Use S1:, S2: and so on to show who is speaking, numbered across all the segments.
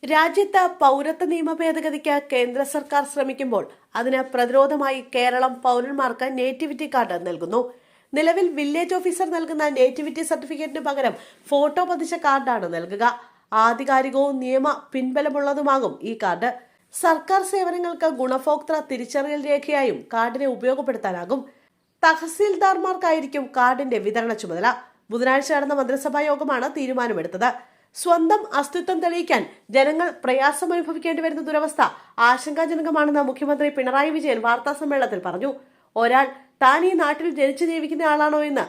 S1: രാജ്യത്ത് പൗരത്വ നിയമ ഭേദഗതിക്ക് കേന്ദ്ര സർക്കാർ ശ്രമിക്കുമ്പോൾ അതിന് പ്രതിരോധമായി കേരളം പൗരന്മാർക്ക് നേറ്റിവിറ്റി കാർഡ് നൽകുന്നു. നിലവിൽ വില്ലേജ് ഓഫീസർ നൽകുന്ന നേറ്റിവിറ്റി സർട്ടിഫിക്കറ്റിന് പകരം ഫോട്ടോ പതിച്ച കാർഡാണ് നൽകുക. ആധികാരികവും നിയമ പിൻബലമുള്ളതുമാകും ഈ കാർഡ്. സർക്കാർ സേവനങ്ങൾക്ക് ഗുണഭോക്തൃ തിരിച്ചറിയൽ രേഖയായും കാർഡിനെ ഉപയോഗപ്പെടുത്താനാകും. തഹസീൽദാർമാർക്കായിരിക്കും കാർഡിന്റെ വിതരണ ചുമതല. ബുധനാഴ്ച നടന്ന മന്ത്രിസഭാ യോഗമാണ് തീരുമാനമെടുത്തത്. സ്വന്തം അസ്തിത്വം തെളിയിക്കാൻ ജനങ്ങൾ പ്രയാസം അനുഭവിക്കേണ്ടി വരുന്ന ദുരവസ്ഥ ആശങ്കാജനകമാണെന്ന് മുഖ്യമന്ത്രി പിണറായി വിജയൻ വാർത്താ സമ്മേളനത്തിൽ പറഞ്ഞു. ഒരാൾ താൻ ഈ നാട്ടിൽ ജനിച്ചു ജീവിക്കുന്ന ആളാണോ എന്ന്,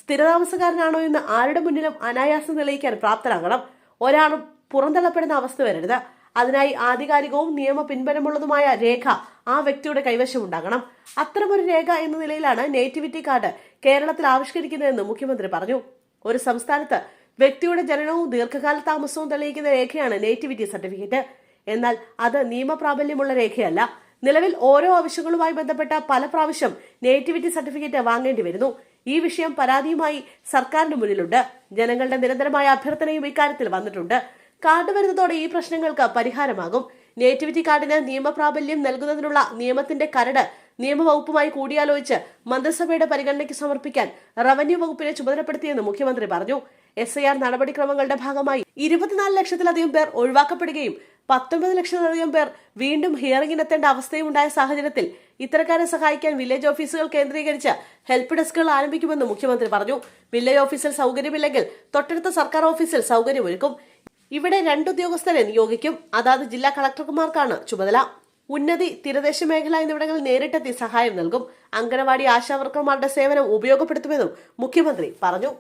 S1: സ്ഥിരതാമസക്കാരനാണോ എന്ന് ആരുടെ മുന്നിലും അനായാസം തെളിയിക്കാൻ പ്രാപ്തരാകണം. ഒരാളും പുറന്തള്ളപ്പെടുന്ന അവസ്ഥ വരരുത്. അതിനായി ആധികാരികവും നിയമ പിൻബലമുള്ളതുമായ രേഖ ആ വ്യക്തിയുടെ കൈവശം ഉണ്ടാകണം. അത്തരമൊരു രേഖ എന്ന നിലയിലാണ് നേറ്റിവിറ്റി കാർഡ് കേരളത്തിൽ ആവിഷ്കരിക്കുന്നതെന്ന് മുഖ്യമന്ത്രി പറഞ്ഞു. ഒരു സംസ്ഥാനത്ത് വ്യക്തിയുടെ ജനനവും ദീർഘകാല താമസവും തെളിയിക്കുന്ന രേഖയാണ് നേറ്റിവിറ്റി സർട്ടിഫിക്കറ്റ്. എന്നാൽ അത് നിയമപ്രാബല്യമുള്ള രേഖയല്ല. നിലവിൽ ഓരോ ആവശ്യങ്ങളുമായി ബന്ധപ്പെട്ട പല പ്രാവശ്യം നേറ്റിവിറ്റി സർട്ടിഫിക്കറ്റ് വാങ്ങേണ്ടി വരുന്നു. ഈ വിഷയം പരാതിയുമായി സർക്കാരിന് മുന്നിലുണ്ട്. ജനങ്ങളുടെ നിരന്തരമായ അഭ്യർത്ഥനയും ഇക്കാര്യത്തിൽ വന്നിട്ടുണ്ട്. കാർഡ് വരുന്നതോടെ ഈ പ്രശ്നങ്ങൾക്ക് പരിഹാരമാകും. നേറ്റിവിറ്റി കാർഡിന് നിയമപ്രാബല്യം നൽകുന്നതിനുള്ള നിയമത്തിന്റെ കരട് നിയമവകുപ്പുമായി കൂടിയാലോചിച്ച് മന്ത്രിസഭയുടെ പരിഗണനയ്ക്ക് സമർപ്പിക്കാൻ റവന്യൂ വകുപ്പിനെ ചുമതലപ്പെടുത്തിയെന്ന് മുഖ്യമന്ത്രി പറഞ്ഞു. SIR നടപടിക്രമങ്ങളുടെ ഭാഗമായി 24 ലക്ഷത്തിലധികം പേർ ഒഴിവാക്കപ്പെടുകയും 19 ലക്ഷത്തിലധികം പേർ വീണ്ടും ഹിയറിംഗിനെത്തേണ്ട അവസ്ഥയും ഉണ്ടായ സാഹചര്യത്തിൽ ഇത്തരക്കാരെ സഹായിക്കാൻ വില്ലേജ് ഓഫീസുകൾ കേന്ദ്രീകരിച്ച് ഹെൽപ്പ് ഡെസ്കുകൾ ആരംഭിക്കുമെന്ന് മുഖ്യമന്ത്രി പറഞ്ഞു. വില്ലേജ് ഓഫീസിൽ സൗകര്യമില്ലെങ്കിൽ തൊട്ടടുത്ത സർക്കാർ ഓഫീസിൽ സൗകര്യമൊരുക്കും. ഇവിടെ 2 ഉദ്യോഗസ്ഥരെ നിയോഗിക്കും. അതാത് ജില്ലാ കളക്ടർമാർക്കാണ് ചുമതല. ഉന്നതി, തീരദേശ മേഖല എന്നിവിടങ്ങളിൽ നേരിട്ടെത്തി സഹായം നൽകും. അംഗനവാടി ആശാവർക്കർമാരുടെ സേവനം ഉപയോഗപ്പെടുത്തുമെന്നും മുഖ്യമന്ത്രി പറഞ്ഞു.